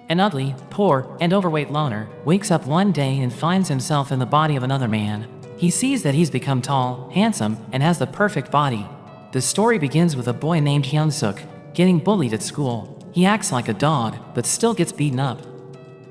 An ugly, poor, and overweight loner wakes up one day and finds himself in the body of another man. He sees that he's become tall, handsome, and has the perfect body. The story begins with a boy named Hyung Suk getting bullied at school. He acts like a dog, but still gets beaten up.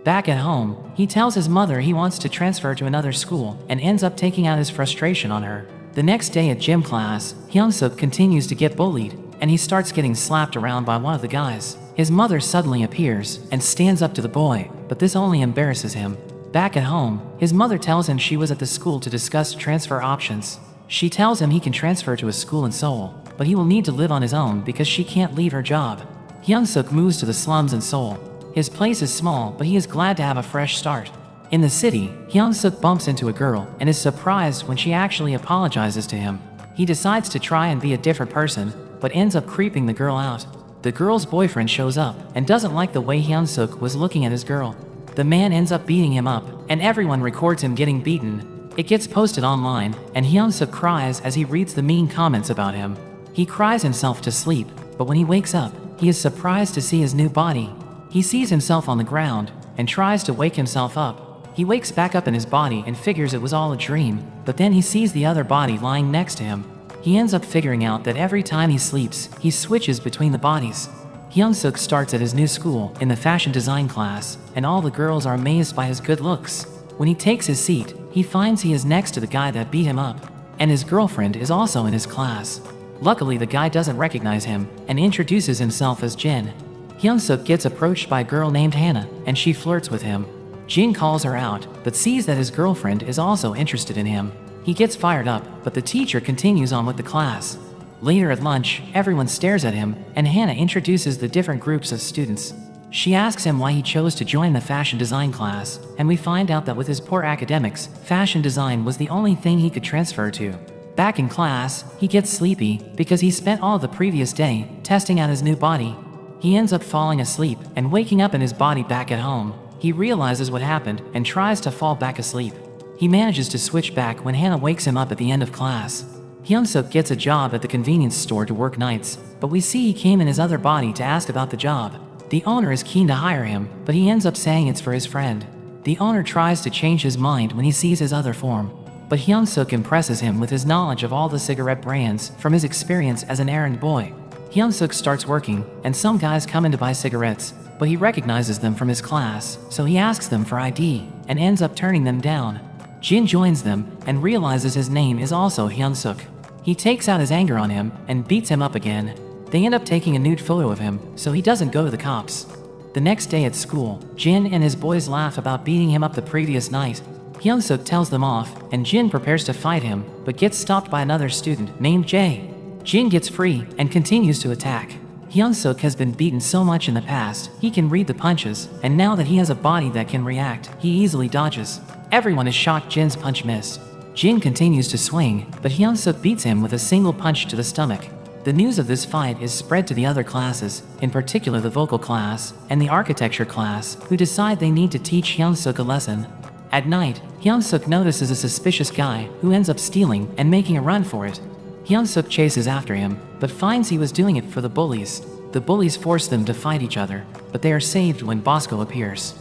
Back at home, he tells his mother he wants to transfer to another school and ends up taking out his frustration on her. The next day at gym class, Hyung Suk continues to get bullied, and he starts getting slapped around by one of the guys. His mother suddenly appears and stands up to the boy, but this only embarrasses him. Back at home, his mother tells him she was at the school to discuss transfer options. She tells him he can transfer to a school in Seoul, but he will need to live on his own because she can't leave her job. Hyung Suk moves to the slums in Seoul. His place is small, but he is glad to have a fresh start. In the city, Hyung Suk bumps into a girl and is surprised when she actually apologizes to him. He decides to try and be a different person, but ends up creeping the girl out. The girl's boyfriend shows up and doesn't like the way Hyung Suk was looking at his girl. The man ends up beating him up, and everyone records him getting beaten. It gets posted online, and Hyung Suk cries as he reads the mean comments about him. He cries himself to sleep, but when he wakes up, he is surprised to see his new body. He sees himself on the ground and tries to wake himself up. He wakes back up in his body and figures it was all a dream, but then he sees the other body lying next to him. He ends up figuring out that every time he sleeps, he switches between the bodies. Hyung Suk starts at his new school in the fashion design class, and all the girls are amazed by his good looks. When he takes his seat, he finds he is next to the guy that beat him up, and his girlfriend is also in his class. Luckily, the guy doesn't recognize him and introduces himself as Jin. Hyung Suk gets approached by a girl named Hannah, and she flirts with him. Jin calls her out, but sees that his girlfriend is also interested in him. He gets fired up, but the teacher continues on with the class. Later at lunch, everyone stares at him, and Hannah introduces the different groups of students. She asks him why he chose to join the fashion design class, and we find out that with his poor academics, fashion design was the only thing he could transfer to. Back in class, he gets sleepy because he spent all the previous day testing out his new body. He ends up falling asleep and waking up in his body back at home. He realizes what happened and tries to fall back asleep. He manages to switch back when Hannah wakes him up at the end of class. Hyung Suk gets a job at the convenience store to work nights, but we see he came in his other body to ask about the job. The owner is keen to hire him, but he ends up saying it's for his friend. The owner tries to change his mind when he sees his other form, but Hyung Suk impresses him with his knowledge of all the cigarette brands from his experience as an errand boy. Hyung Suk starts working, and some guys come in to buy cigarettes, but he recognizes them from his class, so he asks them for ID, and ends up turning them down. Jin joins them, and realizes his name is also Hyung Suk. He takes out his anger on him, and beats him up again. They end up taking a nude photo of him, so he doesn't go to the cops. The next day at school, Jin and his boys laugh about beating him up the previous night. Hyung Suk tells them off, and Jin prepares to fight him, but gets stopped by another student named Jae. Jin gets free and continues to attack. Hyung Suk has been beaten so much in the past, he can read the punches, and now that he has a body that can react, he easily dodges. Everyone is shocked Jin's punch missed. Jin continues to swing, but Hyung Suk beats him with a single punch to the stomach. The news of this fight is spread to the other classes, in particular the vocal class and the architecture class, who decide they need to teach Hyung Suk a lesson. At night, Hyung Suk notices a suspicious guy who ends up stealing and making a run for it. Hyung Suk chases after him, but finds he was doing it for the bullies. The bullies force them to fight each other, but they are saved when Bosco appears.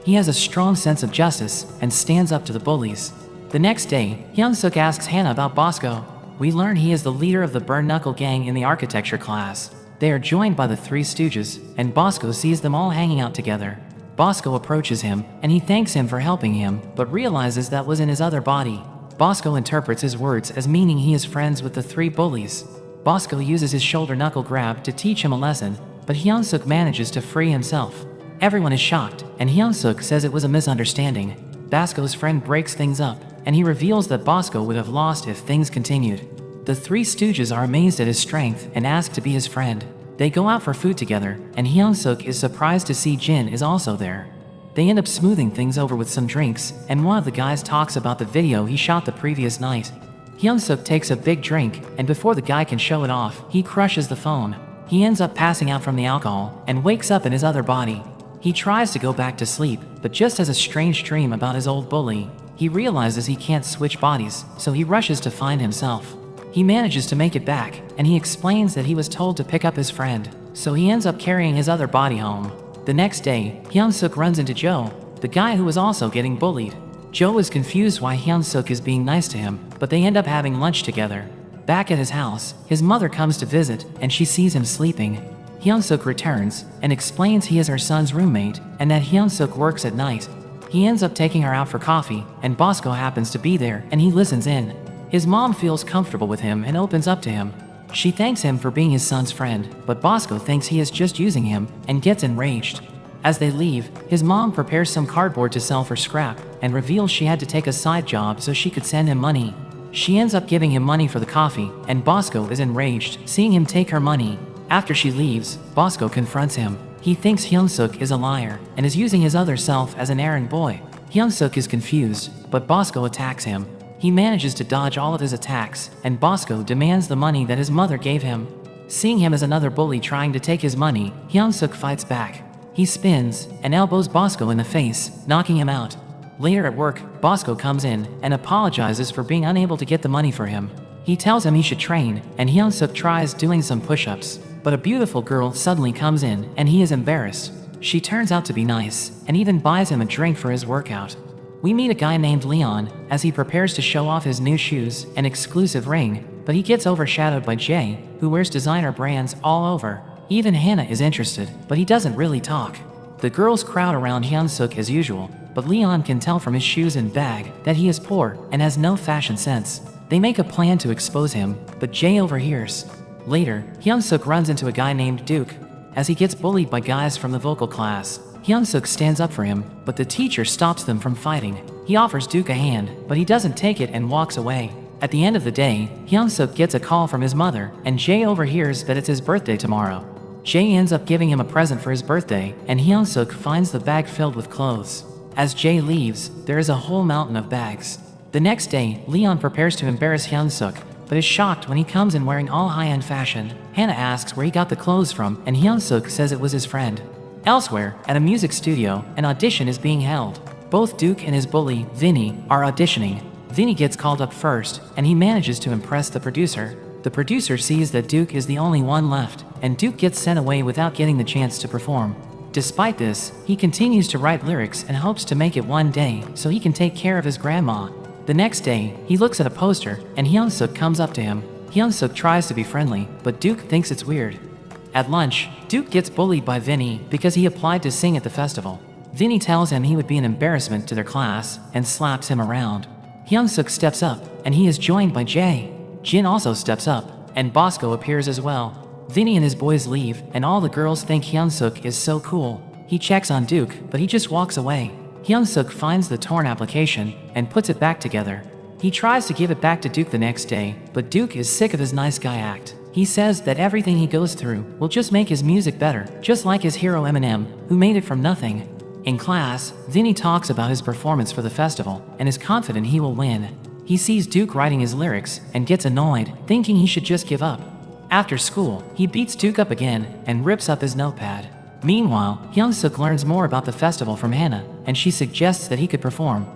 He has a strong sense of justice and stands up to the bullies. The next day, Hyung Suk asks Hannah about Bosco. We learn he is the leader of the Burn Knuckle gang in the architecture class. They are joined by the Three Stooges, and Bosco sees them all hanging out together. Bosco approaches him, and he thanks him for helping him, but realizes that was in his other body. Bosco interprets his words as meaning he is friends with the three bullies. Bosco uses his shoulder knuckle grab to teach him a lesson, but Hyung Suk manages to free himself. Everyone is shocked, and Hyung Suk says it was a misunderstanding. Bosco's friend breaks things up, and he reveals that Bosco would have lost if things continued. The Three Stooges are amazed at his strength and ask to be his friend. They go out for food together, and Hyung Suk is surprised to see Jin is also there. They end up smoothing things over with some drinks, and one of the guys talks about the video he shot the previous night. Hyung Suk takes a big drink, and before the guy can show it off, he crushes the phone. He ends up passing out from the alcohol, and wakes up in his other body. He tries to go back to sleep, but just has a strange dream about his old bully. He realizes he can't switch bodies, so he rushes to find himself. He manages to make it back, and he explains that he was told to pick up his friend, so he ends up carrying his other body home. The next day, Hyun Suk runs into Joe, the guy who was also getting bullied. Joe is confused why Hyun Suk is being nice to him, but they end up having lunch together. Back at his house, his mother comes to visit, and she sees him sleeping. Hyun Suk returns and explains he is her son's roommate and that Hyun Suk works at night. He ends up taking her out for coffee, and Bosco happens to be there and he listens in. His mom feels comfortable with him and opens up to him. She thanks him for being his son's friend, but Bosco thinks he is just using him and gets enraged. As they leave, his mom prepares some cardboard to sell for scrap and reveals she had to take a side job so she could send him money. She ends up giving him money for the coffee, and Bosco is enraged seeing him take her money. After she leaves, Bosco confronts him. He thinks Hyun Suk is a liar and is using his other self as an errand boy. Hyun Suk is confused, but Bosco attacks him. He manages to dodge all of his attacks, and Bosco demands the money that his mother gave him. Seeing him as another bully trying to take his money, Hyun Suk fights back. He spins and elbows Bosco in the face, knocking him out. Later at work, Bosco comes in and apologizes for being unable to get the money for him. He tells him he should train, and Hyun Suk tries doing some push-ups, but a beautiful girl suddenly comes in and he is embarrassed. She turns out to be nice and even buys him a drink for his workout. We meet a guy named Leon as he prepares to show off his new shoes and exclusive ring, but he gets overshadowed by Jay, who wears designer brands all over. Even Hannah is interested, but he doesn't really talk. The girls crowd around Hyun Suk as usual, but Leon can tell from his shoes and bag that he is poor and has no fashion sense. They make a plan to expose him, but Jay overhears. Later, Hyun Suk runs into a guy named Duke. As he gets bullied by guys from the vocal class, Hyun Suk stands up for him, but the teacher stops them from fighting. He offers Duke a hand, but he doesn't take it and walks away. At the end of the day, Hyun Suk gets a call from his mother, and Jay overhears that it's his birthday tomorrow. Jay ends up giving him a present for his birthday, and Hyun Suk finds the bag filled with clothes. As Jay leaves, there is a whole mountain of bags. The next day, Leon prepares to embarrass Hyun Suk, but is shocked when he comes in wearing all high-end fashion. Hannah asks where he got the clothes from, and Hyun Suk says it was his friend. Elsewhere, at a music studio, an audition is being held. Both Duke and his bully, Vinny, are auditioning. Vinny gets called up first, and he manages to impress the producer. The producer sees that Duke is the only one left, and Duke gets sent away without getting the chance to perform. Despite this, he continues to write lyrics and hopes to make it one day so he can take care of his grandma. The next day, he looks at a poster, and Hyun Suk comes up to him. Hyun Suk tries to be friendly, but Duke thinks it's weird. At lunch, Duke gets bullied by Vinny because he applied to sing at the festival. Vinny tells him he would be an embarrassment to their class and slaps him around. Hyun Suk steps up, and he is joined by Jay. Jin also steps up, and Bosco appears as well. Vinny and his boys leave, and all the girls think Hyun Suk is so cool. He checks on Duke, but he just walks away. Hyun Suk finds the torn application and puts it back together. He tries to give it back to Duke the next day, but Duke is sick of his nice guy act. He says that everything he goes through will just make his music better, just like his hero Eminem, who made it from nothing. In class, Vinny talks about his performance for the festival and is confident he will win. He sees Duke writing his lyrics and gets annoyed, thinking he should just give up. After school, he beats Duke up again and rips up his notepad. Meanwhile, Hyun Suk learns more about the festival from Hannah, and she suggests that he could perform.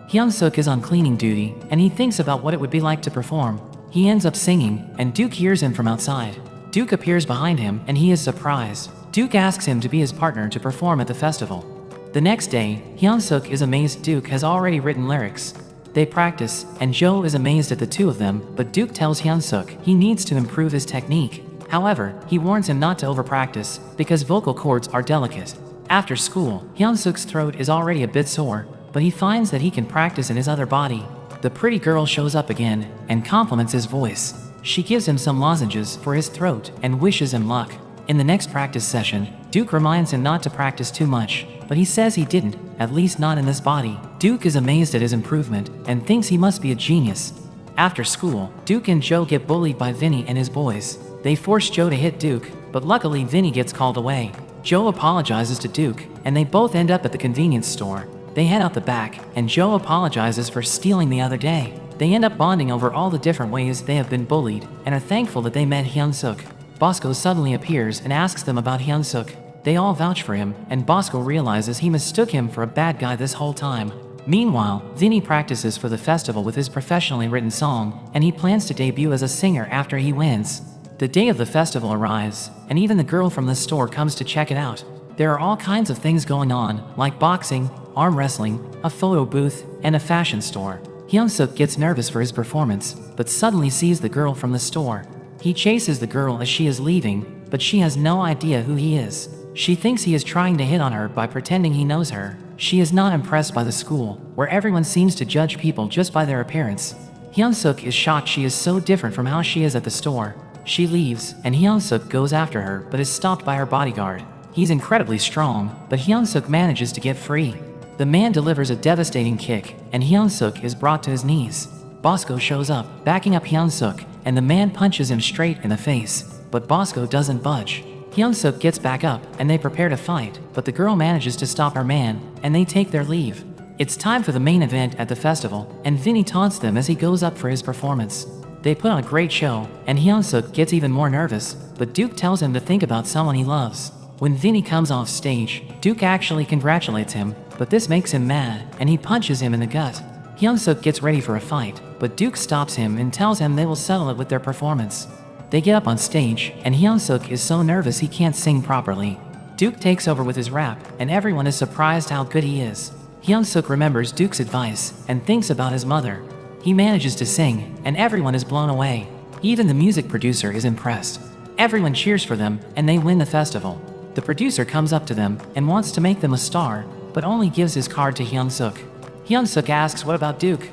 Hyun Suk is on cleaning duty, and he thinks about what it would be like to perform. He ends up singing, and Duke hears him from outside. Duke appears behind him, and he is surprised. Duke asks him to be his partner to perform at the festival. The next day, Hyun Suk is amazed Duke has already written lyrics. They practice, and Joe is amazed at the two of them, but Duke tells Hyun Suk he needs to improve his technique. However, he warns him not to overpractice, because vocal cords are delicate. After school, Hyun Suk's throat is already a bit sore, but he finds that he can practice in his other body. The pretty girl shows up again, and compliments his voice. She gives him some lozenges for his throat, and wishes him luck. In the next practice session, Duke reminds him not to practice too much, but he says he didn't, at least not in this body. Duke is amazed at his improvement, and thinks he must be a genius. After school, Duke and Joe get bullied by Vinny and his boys. They force Joe to hit Duke, but luckily Vinny gets called away. Joe apologizes to Duke, and they both end up at the convenience store. They head out the back, and Joe apologizes for stealing the other day. They end up bonding over all the different ways they have been bullied, and are thankful that they met Hyun Suk. Bosco suddenly appears and asks them about Hyun Suk. They all vouch for him, and Bosco realizes he mistook him for a bad guy this whole time. Meanwhile, Vinny practices for the festival with his professionally written song, and he plans to debut as a singer after he wins. The day of the festival arrives, and even the girl from the store comes to check it out. There are all kinds of things going on, like boxing, arm wrestling, a photo booth, and a fashion store. Hyung Suk gets nervous for his performance, but suddenly sees the girl from the store. He chases the girl as she is leaving, but she has no idea who he is. She thinks he is trying to hit on her by pretending he knows her. She is not impressed by the school, where everyone seems to judge people just by their appearance. Hyung Suk is shocked she is so different from how she is at the store. She leaves, and Hyung Suk goes after her but is stopped by her bodyguard. He's incredibly strong, but Hyung Suk manages to get free. The man delivers a devastating kick, and Hyung Suk is brought to his knees. Bosco shows up, backing up Hyung Suk, and the man punches him straight in the face, but Bosco doesn't budge. Hyung Suk gets back up, and they prepare to fight, but the girl manages to stop her man, and they take their leave. It's time for the main event at the festival, and Vinny taunts them as he goes up for his performance. They put on a great show, and Hyung Suk gets even more nervous, but Duke tells him to think about someone he loves. When Vinny comes off stage, Duke actually congratulates him, but this makes him mad, and he punches him in the gut. Hyung Suk gets ready for a fight, but Duke stops him and tells him they will settle it with their performance. They get up on stage, and Hyung Suk is so nervous he can't sing properly. Duke takes over with his rap, and everyone is surprised how good he is. Hyung Suk remembers Duke's advice and thinks about his mother. He manages to sing, and everyone is blown away. Even the music producer is impressed. Everyone cheers for them, and they win the festival. The producer comes up to them and wants to make them a star, but only gives his card to Hyung Suk. Hyung Suk asks what about Duke?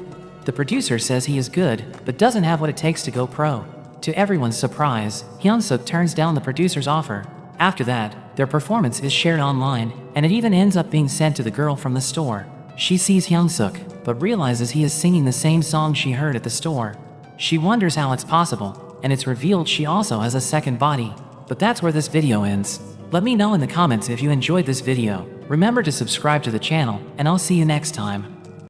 The producer says he is good, but doesn't have what it takes to go pro. To everyone's surprise, Hyung Suk turns down the producer's offer. After that, their performance is shared online, and it even ends up being sent to the girl from the store. She sees Hyung Suk, but realizes he is singing the same song she heard at the store. She wonders how it's possible, and it's revealed she also has a second body. But that's where this video ends. Let me know in the comments if you enjoyed this video. Remember to subscribe to the channel, and I'll see you next time.